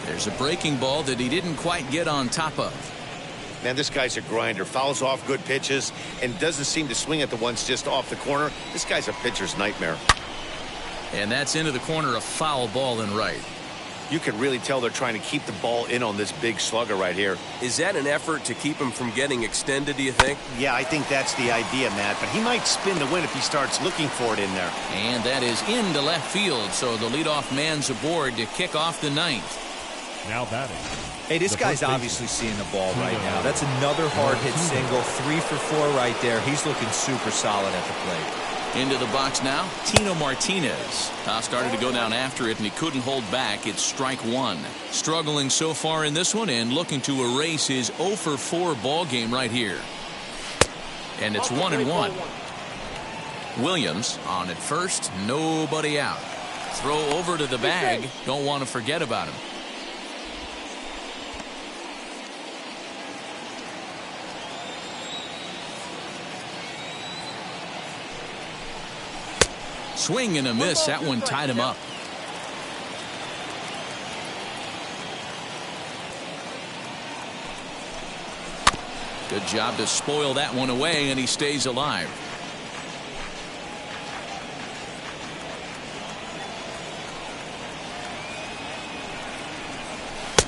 There's a breaking ball that he didn't quite get on top of. Man, this guy's a grinder. Fouls off good pitches and doesn't seem to swing at the ones just off the corner. This guy's a pitcher's nightmare. And that's into the corner, a foul ball in right. You can really tell they're trying to keep the ball in on this big slugger right here. Is that an effort to keep him from getting extended, do you think? Yeah, I think that's the idea, Matt. But he might spin the win if he starts looking for it in there. And that is into left field, so the leadoff man's aboard to kick off the ninth. Now batting. Hey, this guy's obviously seeing the ball right now. That's another hard-hit single. 3 for 4 right there. He's looking super solid at the plate. Into the box now, Tino Martinez. Started to go down after it, and he couldn't hold back. It's strike one. Struggling so far in this one and looking to erase his 0 for 4 ball game right here. And it's 1-1. Williams on at first, nobody out. Throw over to the bag. Don't want to forget about him. Swing and a miss. That one tied him up. Good job to spoil that one away, and he stays alive.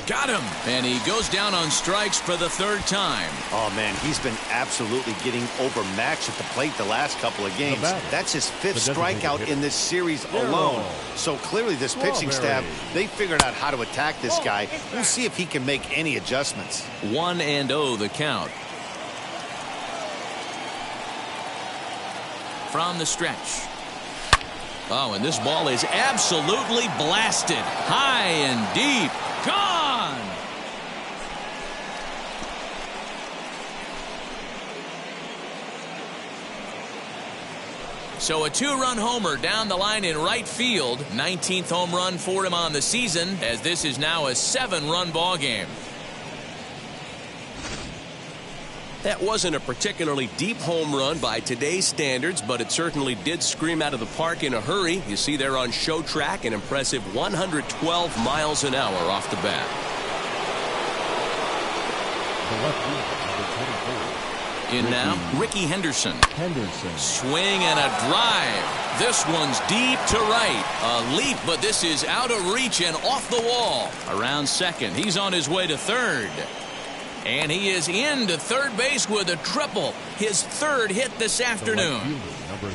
Got him, and he goes down on strikes for the 3rd time. Oh, man, he's been absolutely getting overmatched at the plate the last couple of games. That's his 5th strikeout in this series alone. So clearly this pitching staff, they figured out how to attack this guy. We'll see if he can make any adjustments. 1-0 the count. From the stretch. Oh, and this ball is absolutely blasted. High and deep. Gone! So a 2-run homer down the line in right field. 19th home run for him on the season, as this is now a 7-run ball game. That wasn't a particularly deep home run by today's standards, but it certainly did scream out of the park in a hurry. You see there on show track an impressive 112 miles an hour off the bat. In now, Ricky Henderson. Swing and a drive. This one's deep to right. A leap, but this is out of reach and off the wall. Around second. He's on his way to third. And he is into third base with a triple. His 3rd hit this afternoon.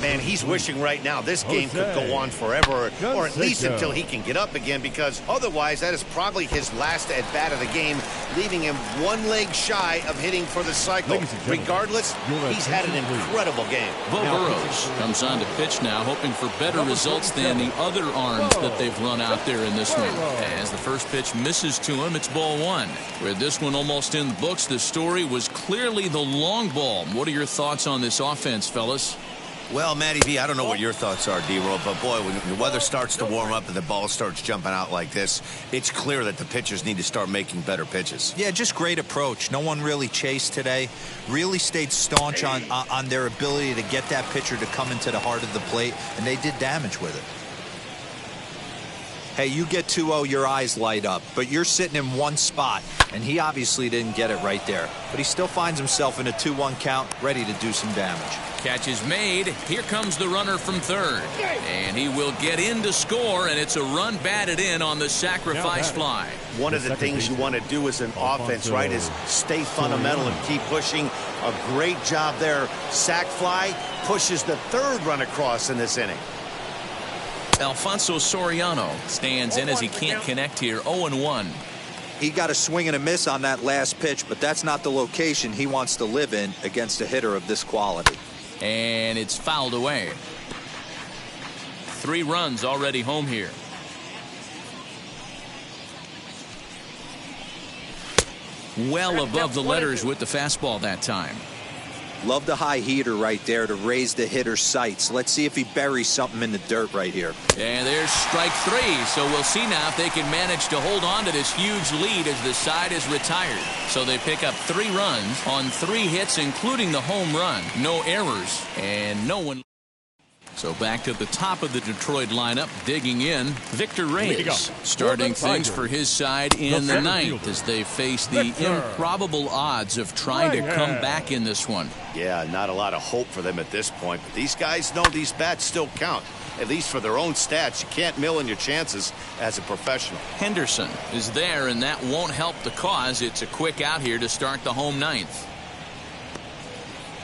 Man, he's wishing right now this game could go on forever, or at least until he can get up again, because otherwise that is probably his last at-bat of the game, leaving him 1 leg shy of hitting for the cycle. Regardless, he's had an incredible game. Bo Burrows comes on to pitch now, hoping for better results than the other arms that they've run out there in this one. As the first pitch misses to him, it's ball 1. With this one almost in the books, the story was clearly the long ball. What are your thoughts on this offense, fellas? Well, Matty V, I don't know what your thoughts are, D-Roll, but boy, when the weather starts to warm up and the ball starts jumping out like this, it's clear that the pitchers need to start making better pitches. Yeah, just great approach. No one really chased today. Really stayed staunch on their ability to get that pitcher to come into the heart of the plate, and they did damage with it. Hey, you get 2-0, your eyes light up, but you're sitting in one spot, and he obviously didn't get it right there. But he still finds himself in a 2-1 count, ready to do some damage. Catch is made. Here comes the runner from third. And he will get in to score, and it's a run batted in on the sacrifice fly. One of the things you want to do as an offense, right, is stay fundamental and keep pushing. A great job there. Sac fly pushes the 3rd run across in this inning. Alfonso Soriano stands in as he can't connect here. 0-1. He got a swing and a miss on that last pitch, but that's not the location he wants to live in against a hitter of this quality. And it's fouled away. 3 runs already home here. Well above the letters with the fastball that time. Love the high heater right there to raise the hitter's sights. Let's see if he buries something in the dirt right here. And there's strike 3. So we'll see now if they can manage to hold on to this huge lead as the side is retired. So they pick up 3 runs on 3 hits, including the home run. No errors and no one. So back to the top of the Detroit lineup, digging in, Victor Reyes, starting things for his side in the ninth as they face the improbable odds of trying to come back in this one. Yeah, not a lot of hope for them at this point, but these guys know these bats still count, at least for their own stats. You can't mill in your chances as a professional. Henderson is there, and that won't help the cause. It's a quick out here to start the home ninth.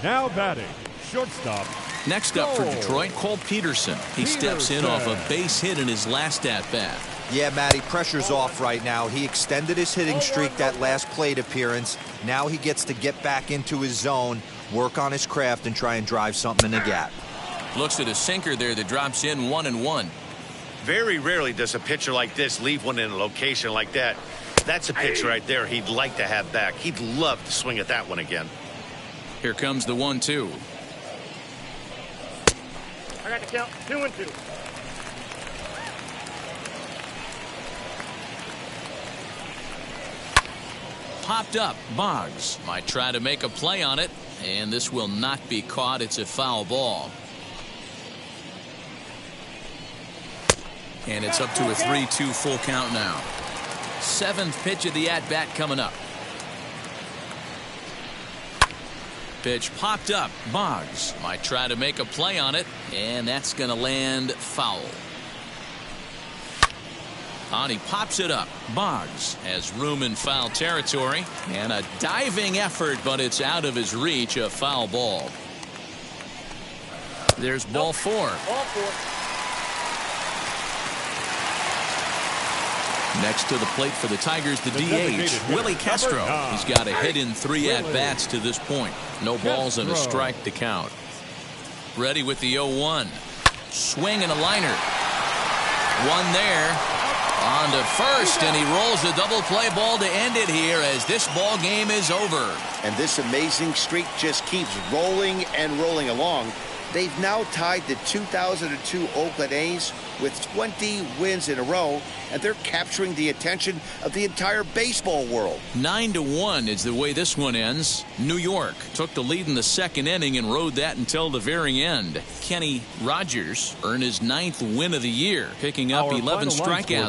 Now batting, shortstop. Next up for Detroit, Cole Peterson. He steps in off a base hit in his last at-bat. Yeah, Matty, pressure's off right now. He extended his hitting streak that last plate appearance. Now he gets to get back into his zone, work on his craft, and try and drive something in the gap. Looks at a sinker there that drops in 1-1. Very rarely does a pitcher like this leave one in a location like that. That's a pitch right there he'd like to have back. He'd love to swing at that one again. Here comes the 1-2. I got to count 2-2. Popped up, Boggs might try to make a play on it, and this will not be caught. It's a foul ball. And it's up to a 3-2 full count now. Seventh pitch of the at-bat coming up. Pitch popped up. Boggs might try to make a play on it, and that's going to land foul. He pops it up. Boggs has room in foul territory, and a diving effort, but it's out of his reach. A foul ball. There's ball four. Next to the plate for the Tigers, the DH, Willy Castro. He's got a hit in 3 at-bats to this point. No balls and a strike to count. Ready with the 0-1. Swing and a liner. One there. On to first, and he rolls a double play ball to end it here as this ball game is over. And this amazing streak just keeps rolling and rolling along. They've now tied the 2002 Oakland A's with 20 wins in a row, and they're capturing the attention of the entire baseball world. 9-1 is the way this one ends. New York took the lead in the second inning and rode that until the very end. Kenny Rogers earned his 9th win of the year, picking up 11 strikeouts.